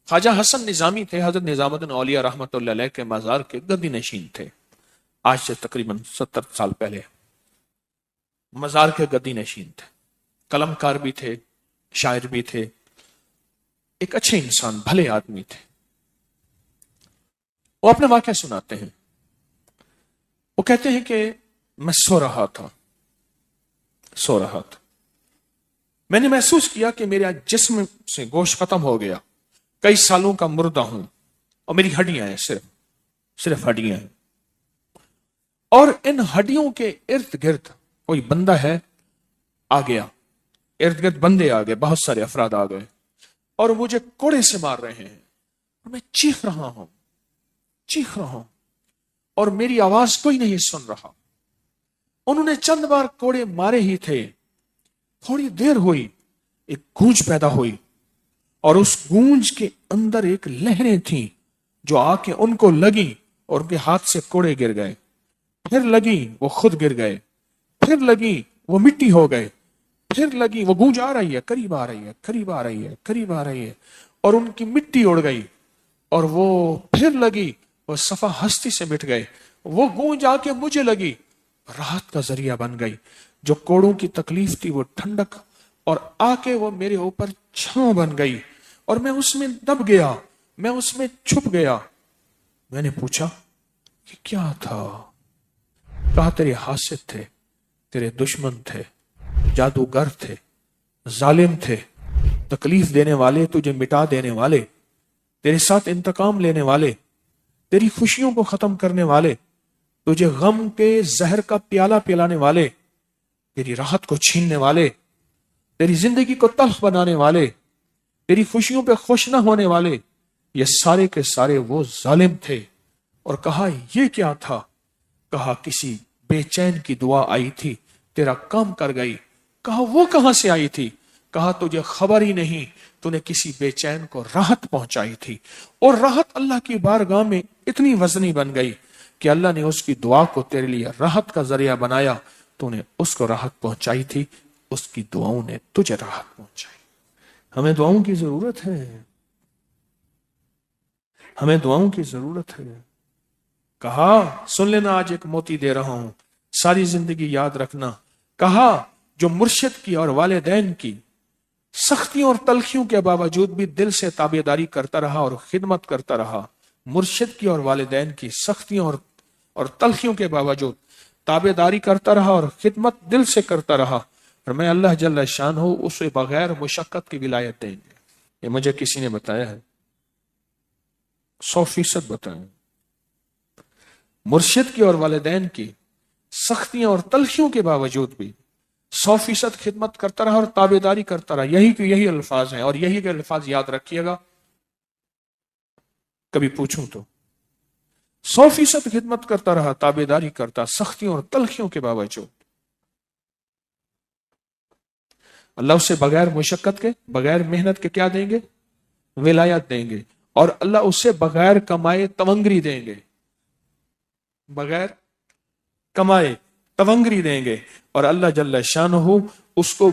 خواجہ حسن نظامی تھے، حضرت نظام الدین اولیاء رحمۃ اللہ علیہ کے مزار کے گدی نشین تھے، آج سے تقریباً 70 سال پہلے مزار کے گدی نشین تھے، قلم کار بھی تھے، شاعر بھی تھے، ایک اچھے انسان، بھلے آدمی تھے۔ وہ اپنا واقعہ سناتے ہیں، وہ کہتے ہیں کہ میں سو رہا تھا، میں نے محسوس کیا کہ میرے جسم سے گوشت ختم ہو گیا، کئی سالوں کا مردہ ہوں، اور میری ہڈیاں ہیں، صرف ہڈیاں ہیں، اور ان ہڈیوں کے ارد گرد کوئی بندہ ہے آ گیا، ارد گرد بندے آ گئے، بہت سارے افراد آ گئے اور مجھے کوڑے سے مار رہے ہیں، اور میں چیخ رہا ہوں اور میری آواز کوئی نہیں سن رہا۔ انہوں نے چند بار کوڑے مارے ہی تھے، تھوڑی دیر ہوئی، ایک گونج پیدا ہوئی، اور اس گونج کے اندر ایک لہریں تھیں جو آ کے ان کو لگی اور ان کے ہاتھ سے کوڑے گر گئے، پھر لگی وہ خود گر گئے، پھر لگی وہ مٹی ہو گئے، پھر لگی وہ گونج آ رہی ہے، قریب آ رہی ہے، اور ان کی مٹی اڑ گئی، اور وہ پھر لگی، وہ صفا ہستی سے مٹ گئے، وہ گونج آ کے مجھے لگی، راحت کا ذریعہ بن گئی، جو کوڑوں کی تکلیف تھی وہ ٹھنڈک، اور آ کے وہ میرے اوپر چھاؤں بن گئی، اور میں اس میں دب گیا، میں اس میں چھپ گیا۔ میں نے پوچھا کہ کیا تھا؟ کہا تیرے حاسد تھے، تیرے دشمن تھے، جادوگر تھے، ظالم تھے، تکلیف دینے والے، تجھے مٹا دینے والے، تیرے ساتھ انتقام لینے والے، تیری خوشیوں کو ختم کرنے والے، تجھے غم کے زہر کا پیالہ پلانے والے، تیری راحت کو چھیننے والے، تیری زندگی کو تلخ بنانے والے، تیری خوشیوں پہ خوش نہ ہونے والے، یہ سارے کے سارے وہ ظالم تھے۔ اور کہا یہ کیا تھا؟ کہا کسی بے چین کی دعا آئی تھی، تیرا کام کر گئی۔ کہا وہ کہاں سے آئی تھی؟ کہا تجھے خبر ہی نہیں، تو نے کسی بے چین کو راحت پہنچائی تھی، اور راحت اللہ کی بارگاہ میں اتنی وزنی بن گئی کہ اللہ نے اس کی دعا کو تیرے لیے راحت کا ذریعہ بنایا، تو نے اس کو راحت پہنچائی تھی، اس کی دعاؤں نے تجھے راحت پہنچائی۔ ہمیں دعاؤں کی ضرورت ہے، ہمیں دعاؤں کی ضرورت ہے۔ کہا سن لینا، آج ایک موتی دے رہا ہوں، ساری زندگی یاد رکھنا۔ کہا جو مرشد کی اور والدین کی سختیوں اور تلخیوں کے باوجود بھی دل سے تابعداری کرتا رہا اور خدمت کرتا رہا، مرشد کی اور والدین کی سختیوں اور تلخیوں کے باوجود تابعداری کرتا رہا اور خدمت دل سے کرتا رہا، اور میں اللہ جل شانہ اسے بغیر مشقت کی ولایت دیں گے۔ یہ مجھے کسی نے بتایا ہے، 100% بتایا۔ مرشد کی اور والدین کی سختیاں اور تلخیوں کے باوجود بھی 100% خدمت کرتا رہا اور تابعداری کرتا رہا۔ یہی الفاظ ہیں، اور یہی کے الفاظ یاد رکھیے گا، کبھی پوچھوں تو 100% خدمت کرتا رہا، تابعداری کرتا، سختیوں اور تلخیوں کے باوجود۔ اللہ اسے بغیر مشقت کے، بغیر محنت کے کیا دیں گے؟ ولایت دیں گے، اور اللہ اسے بغیر کمائے تونگری دیں گے، بغیر کمائے تونگری دیں گے، اور اللہ جل شانہ اس کو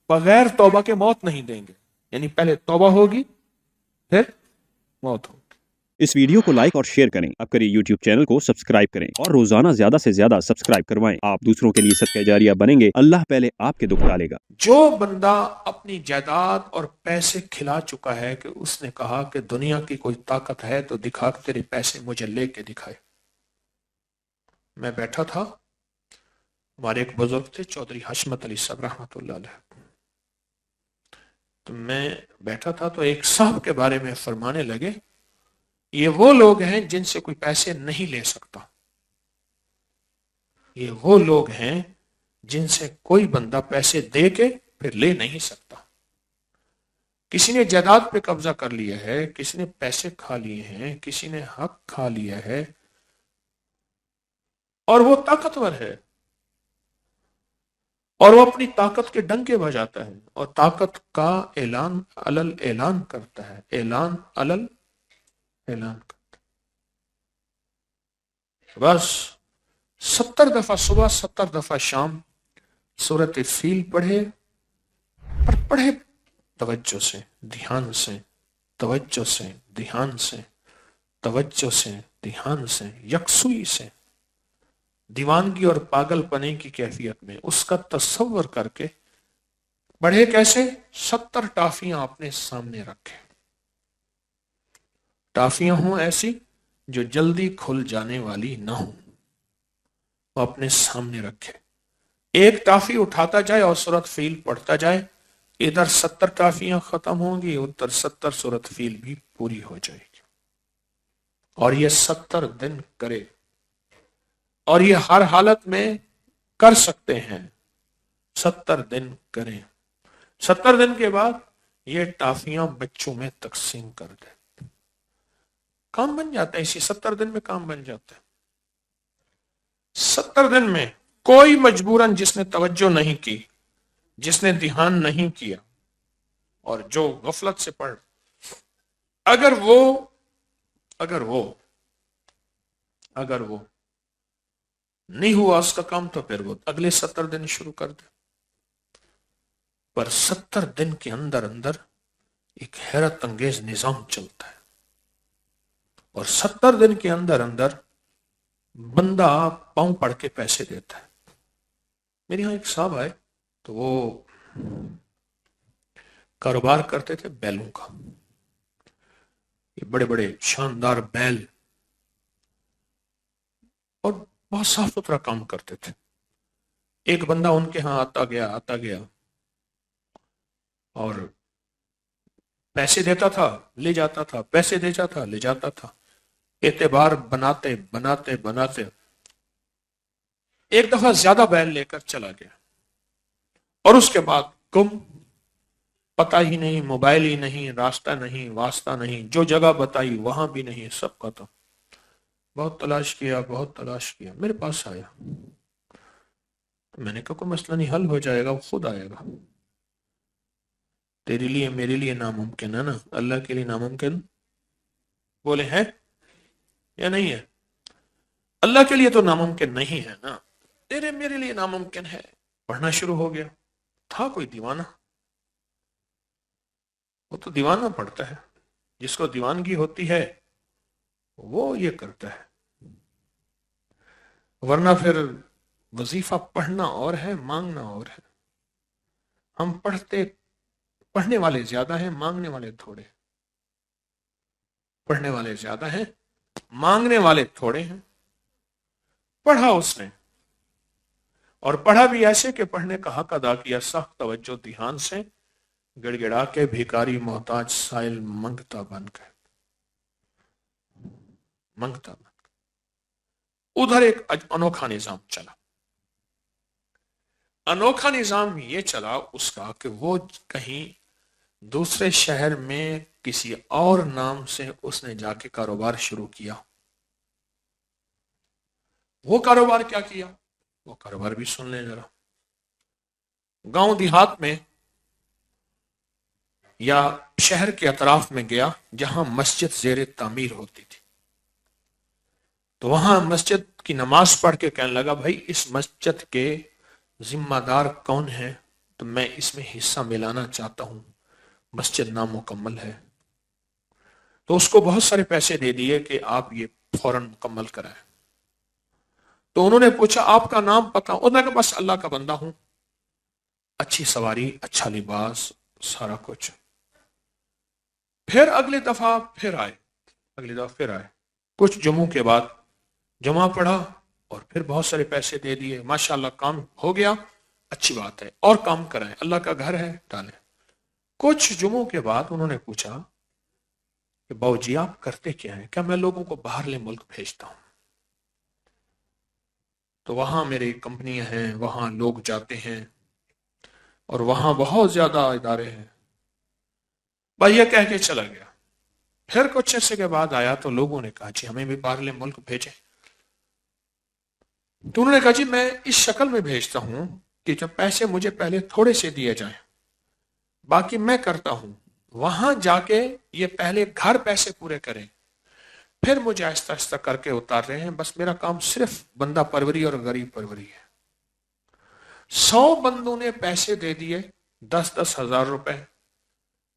بغیر توبہ کے موت نہیں دیں گے، یعنی پہلے توبہ ہوگی پھر موت ہوگی۔ اس ویڈیو کو لائک اور شیئر کریں، اب کریے یوٹیوب چینل کو سبسکرائب کریں، اور روزانہ زیادہ سے زیادہ سبسکرائب کروائیں۔ آپ دوسروں کے لیے صدقہ جاریہ بنیں گے، اللہ پہلے آپ کے دکھ ڈالے گا۔ جو بندہ اپنی جائیداد اور پیسے کھلا چکا ہے کہ اس نے کہا کہ دنیا کی کوئی طاقت ہے تو دکھا کے تیرے پیسے مجھے لے کے دکھائے۔ میں بیٹھا تھا، ہمارے ایک بزرگ تھے چودھری حشمت علی صاحب رحمۃ اللہ علیہ، تو میں بیٹھا تھا تو ایک صاحب کے بارے میں فرمانے لگے، یہ وہ لوگ ہیں جن سے کوئی پیسے نہیں لے سکتا، یہ وہ لوگ ہیں جن سے کوئی بندہ پیسے دے کے پھر لے نہیں سکتا۔ کسی نے جائیداد پہ قبضہ کر لیا ہے، کسی نے پیسے کھا لیے ہیں، کسی نے حق کھا لیا ہے، اور وہ طاقتور ہے، اور وہ اپنی طاقت کے ڈنکے بجاتا ہے، اور طاقت کا اعلان اعلان کرتا ہے، اعلان کرتا ہے۔ بس 70 دفعہ صبح، 70 دفعہ شام سورۃ فیل پڑھے، اور پڑھے توجہ سے، دھیان سے، توجہ سے، دھیان سے، توجہ سے، دھیان سے، یکسوئی سے، دیوانگی اور پاگل پنے کی کیفیت میں اس کا تصور کر کے پڑھے کیسے؟ 70 ٹافیاں اپنے سامنے رکھے، ٹافیاں ہوں ایسی جو جلدی کھل جانے والی نہ ہوں، وہ اپنے سامنے رکھے، ایک ٹافی اٹھاتا جائے اور سورۃ فیل پڑھتا جائے، ادھر 70 ٹافیاں ختم ہوں گی، ادھر 70 سورۃ فیل بھی پوری ہو جائے گی، اور یہ 70 دن کرے، اور یہ ہر حالت میں کر سکتے ہیں، 70 دن کریں، 70 دن کے بعد یہ ٹافیاں بچوں میں تقسیم کر دیں، کام بن جاتا ہے، اسی 70 دن میں کام بن جاتا ہے۔ 70 دن میں کوئی مجبوراً جس نے توجہ نہیں کی، جس نے دھیان نہیں کیا اور جو غفلت سے پڑھ، اگر وہ نہیں ہوا اس کا کام، تو پھر وہ اگلے 70 دن شروع کر دے، پر 70 دن کے اندر اندر ایک حیرت انگیز نظام چلتا ہے، اور 70 دن کے اندر اندر بندہ پاؤں پڑ کے پیسے دیتا ہے۔ میرے یہاں ایک صاحب آئے تو وہ کاروبار کرتے تھے بیلوں کا، یہ بڑے بڑے شاندار بیل، اور بہت صاف ستھرا کام کرتے تھے۔ ایک بندہ ان کے ہاں آتا گیا اور پیسے دیتا تھا، لے جاتا تھا، پیسے دیتا تھا، لے جاتا تھا، اعتبار بناتے بناتے بناتے ایک دفعہ زیادہ بیل لے کر چلا گیا، اور اس کے بعد گم، پتہ ہی نہیں، موبائل ہی نہیں، راستہ نہیں، واسطہ نہیں، جو جگہ بتائی وہاں بھی نہیں، سب ختم۔ بہت تلاش کیا، میرے پاس آیا، میں نے کہا کوئی مسئلہ نہیں، حل ہو جائے گا، وہ خود آئے گا، تیرے لیے میرے لیے ناممکن ہے نا، اللہ کے لیے ناممکن؟ بولے ہے یا نہیں ہے؟ اللہ کے لیے تو ناممکن نہیں ہے نا، تیرے میرے لیے ناممکن ہے۔ پڑھنا شروع ہو گیا، تھا کوئی دیوانہ، وہ تو دیوانہ پڑھتا ہے، جس کو دیوانگی ہوتی ہے وہ یہ کرتا ہے، ورنہ پھر وظیفہ پڑھنا اور ہے، مانگنا اور ہے۔ ہم پڑھنے والے زیادہ ہیں، مانگنے والے تھوڑے، پڑھنے والے زیادہ ہیں، مانگنے والے تھوڑے ہیں۔ پڑھا اس نے، اور پڑھا بھی ایسے کہ پڑھنے کا حق ادا کیا، سخت توجہ دھیان سے، گڑ گڑا کے بھیکاری محتاج سائل منگتا بن گئے، منگتا بن گئے۔ ادھر ایک انوکھا نظام چلا، انوکھا نظام یہ چلا اس کا کہ وہ کہیں دوسرے شہر میں کسی اور نام سے اس نے جا کے کاروبار شروع کیا۔ وہ کاروبار کیا کیا؟ وہ کاروبار بھی سن لیں ذرا۔ گاؤں دیہات میں یا شہر کے اطراف میں گیا جہاں مسجد زیر تعمیر ہوتی تھی، تو وہاں مسجد کی نماز پڑھ کے کہنے لگا بھائی اس مسجد کے ذمہ دار کون ہے، تو میں اس میں حصہ ملانا چاہتا ہوں، مسجد نامکمل ہے۔ تو اس کو بہت سارے پیسے دے دیے کہ آپ یہ فوراً مکمل کرائیں۔ تو انہوں نے پوچھا آپ کا نام پتہ؟ انہوں نے کہا بس اللہ کا بندہ ہوں، اچھی سواری، اچھا لباس، سارا کچھ۔ پھر اگلی دفعہ پھر آئے، کچھ جمعوں کے بعد جمعہ پڑھا اور پھر بہت سارے پیسے دے دیے، ماشاءاللہ کام ہو گیا، اچھی بات ہے، اور کام کرائیں، اللہ کا گھر ہے، ڈالیں۔ کچھ جمعوں کے بعد انہوں نے پوچھا کہ باؤ جی آپ کرتے کیا ہیں؟ کیا میں لوگوں کو باہرلے ملک بھیجتا ہوں، تو وہاں میری کمپنیاں ہیں، وہاں لوگ جاتے ہیں اور وہاں بہت زیادہ ادارے ہیں، بھائی یہ کہہ کے چلا گیا۔ پھر کچھ عرصے کے بعد آیا تو لوگوں نے کہا جی ہمیں بھی باہرلے ملک بھیجیں، تو انہوں نے کہا جی میں اس شکل میں بھیجتا ہوں کہ جب پیسے مجھے پہلے تھوڑے سے دیے جائیں، باقی میں کرتا ہوں، وہاں جا کے یہ پہلے گھر پیسے پورے کریں، پھر مجھے آہستہ آہستہ کر کے اتار رہے ہیں، بس میرا کام صرف بندہ پروری اور غریب پروری ہے۔ 100 بندوں نے پیسے دے دیے، 10,000 روپے،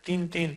3-3